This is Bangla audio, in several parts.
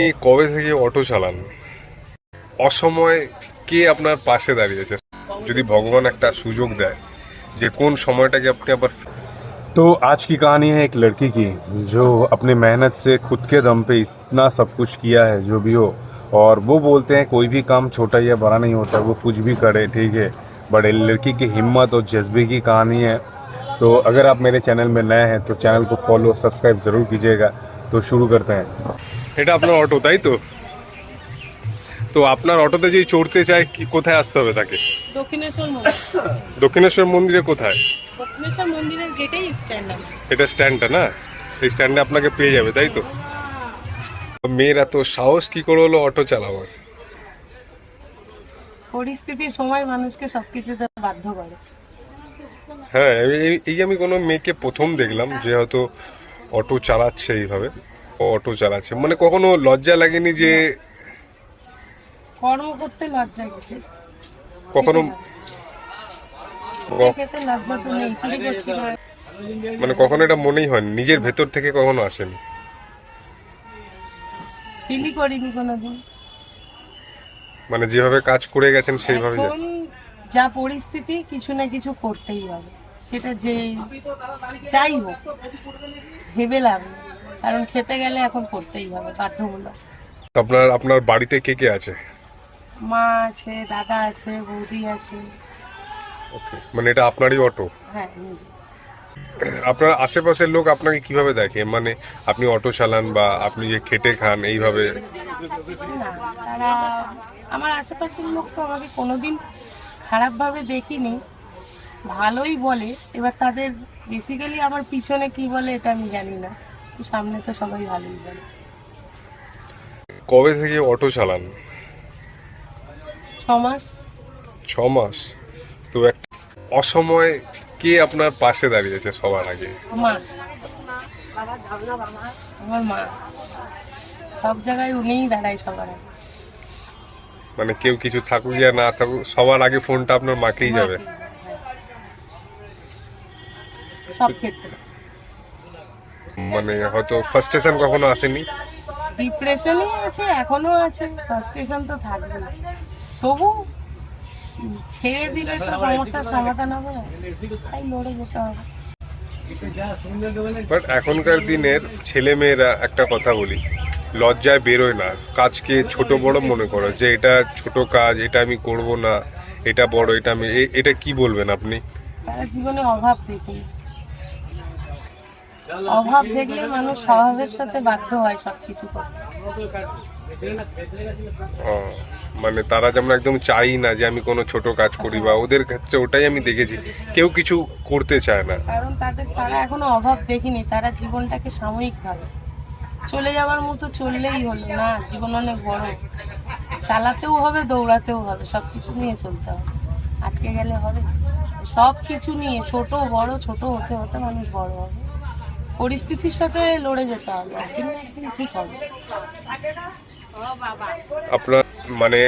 এই কবে থেকে অটো চালান? অসময় কে আপনার পাশে দাঁড়িয়েছে? যদি ভগবান একটা সুযোগ দেয় যে কোন সময়টাকে আপনি আবার। तो आज की कहानी है एक लड़की की जो अपनी मेहनत से खुद के दम पे इतना सब कुछ किया है जो भी हो। और वो बोलते हैं कोई भी काम छोटा या बड़ा नहीं होता, वो कुछ भी करे, ठीक है। बड़े लड़की की हिम्मत और जज्बे की कहानी है। तो अगर आप मेरे चैनल में नए हैं तो चैनल को फॉलो सब्सक्राइब ज़रूर कीजिएगा। तो शुरू करते हैं। এটা আপনার অটো তাই তো? তো আপনার অটোতে যে চড়তে চায় কি কোথায় আসতে হবে তাকে? দক্ষিণেশ্বর মন্দির। দক্ষিণেশ্বর মন্দিরে কোথায়? দক্ষিণেশ্বর মন্দিরের গেটেই স্ট্যান্ড আছে। এটা স্ট্যান্ডটা না? এই স্ট্যান্ডে আপনাকে পেয়ে যাবে তাই তো? মেয়ের এত সাহস কি করে হলো অটো চালাবার? পরিস্থিতির সময় মানুষকে সবকিছুতে বাধ্য করে। হ্যাঁ, এই আমি কোনো মেয়েকে প্রথম দেখলাম যে হয়তো অটো চালাচ্ছে এইভাবে। অটো চালাচ্ছে মানে কখনো লজ্জা লাগেনি যে কর্ম করতে লজ্জা কিসের? কখনো খেতে লজ্জা তো নেই, চুরি করছি না। মানে কখনো এটা মনেই হয়নি নিজের ভেতর থেকে কখনো আসেনি? ফিলই করিনি কোনোদিন। মানে যেভাবে কাজ করে গেছেন সেইভাবে এখন যা পরিস্থিতি কিছু না কিছু করতেই হবে, সেটা যে যাই হোক ভেবে লাভ নেই। কারণ খেতে গেলে এখন করতেই হবে বাধ্যমূলক। আপনার আপনার বাড়িতে কে কে আছে? মা আছে, দাদা আছে, বৌদি আছে। ওকে, মানে এটা আপনারই অটো? হ্যাঁ, নিজে। আপনার আশেপাশের লোক আপনাকে কিভাবে দেখে? মানে আপনি অটো চালান বা আপনি যে খেটে খান এইভাবে? না, তারা আমার আশেপাশের লোক তো আমাকে কোনোদিন খারাপ ভাবে দেখিনি, ভালোই বলে। এবার তাদের বেসিক্যালি আমার পিছনে কি বলে এটা আমি জানি না, তো সামনে তো সবাই ভালোই বলে। কবে থেকে অটো চালান? 6 মাস। 6 মাস? তো একটা অসময় কে আপনার পাশে দাঁড়িয়েছে সবার আগে? মা, আমার মা সব জায়গায় উনিই দাঁড়ায় সবার আগে। মানে কেউ কিছু থাকুক या না থাকুক সবার আগে ফোনটা আপনার মাকেই যাবে? সব ক্ষেত্রে। মানে হয়তো ফার্স্টেশন কখনো আসেনি? ডিপ্রেশনই আছে, এখনো আছে, ফ্রাস্ট্রেশন তো থাকবে। তবু ছেড়ে দিলে তো সমস্যার সমাধান হবে না, তাই লড়ে যেতে হবে। বাট এখনকার দিনের ছেলে মেয়েরা একটা কথা বলি, লজ্জায় বেরোয় না, কাজকে ছোট বড় মনে করে যে এটা ছোট কাজ, এটা আমি করব না, এটা বড়, এটা আমি এটা কি বলবেন আপনি? তারা জীবনে অভাব দেখে, অভাব দেখলে মানুষ স্বভাবের সাথে বাধ্য হয় সবকিছু করতে। ও, মানে তারা যেমন একদম চাই না যে আমি কোনো ছোট কাজ করি, বা ওদের ক্ষেত্রে ওটাই আমি দেখেছি, কেউ কিছু করতে চায় না। কারণ তারা এখনো অভাব দেখেনি, তারা জীবনটাকে সাময়িক ভাবে চলে যাওয়ার মতো চললেই হলো না। জীবন অনেক বড়, চালাতেও হবে, দৌড়াতেও হবে, সবকিছু নিয়ে চলতে হবে। আটকে গেলে হবে? সবকিছু নিয়ে ছোট বড়, ছোট হতে হতে মানুষ বড় হবে। পরিস্থিতির সাথে লড়ে যেতে হবে, একদিন না একদিন ঠিক হবে। আপনার মানে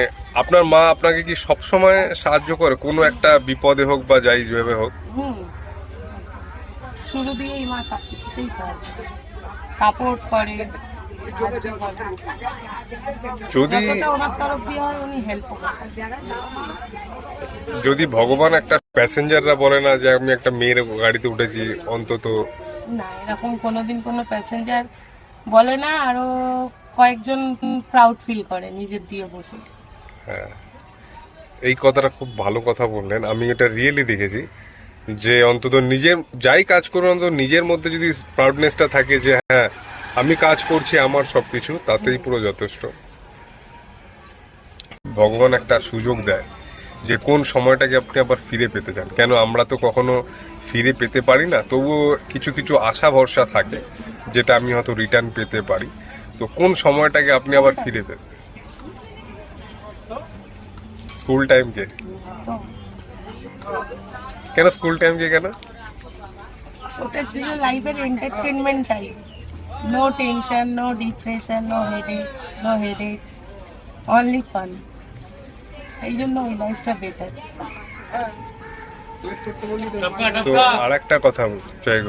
আপনার মা আপনাকে কি সব সময় সাহায্য করে কোনো একটা বিপদে হোক বা যাই যেভাবে হোক? শুরু দিয়েই মা সবকিছুতেই সাপোর্ট করে, সাহায্য করে। যদি যতটা ওনার তরফ দিয়ে হয় উনি হেল্প করে। যদি ভগবান একটা প্যাসেঞ্জাররা বলে না যে আমি একটা মেয়ের গাড়িতে উঠেছি অন্তত? না, এরকম কোনোদিন কোনো প্যাসেঞ্জার বলে না, আরো কয়েকজন প্রাউড ফিল করে নিজের দিয়ে বসে। হ্যাঁ, এই কথাটা খুব ভালো কথা বললেন। আমি এটা রিয়েলি দেখেছি যে অন্তত নিজের যাই কাজ করুন, অন্তত নিজের মধ্যে যদি প্রাউডনেসটা থাকে যে হ্যাঁ আমি কাজ করছি, আমার সবকিছু তাতেই পুরো যথেষ্ট। ভগবান একটা সুযোগ দেয় যে কোন সময়টাকে আপনি আবার ফিরে পেতে চান। কেন আমরা তো কখনো ফিরে পেতে পারি না, তবুও কিছু কিছু আশা ভরসা থাকে যেটা আমি হয়তো রিটার্ন পেতে পারি। তো কোন সময়টাকে আপনি আবার ফিরে পেতে? স্কুল টাইমকে? কেন স্কুল টাইমকে কেন? ওটা ছিল লাইফের entertainment time. No tension, no depression, no headache, only fun. এই জন্য ওই লাইফটা বেটার। তো আর একটা কথা চাই,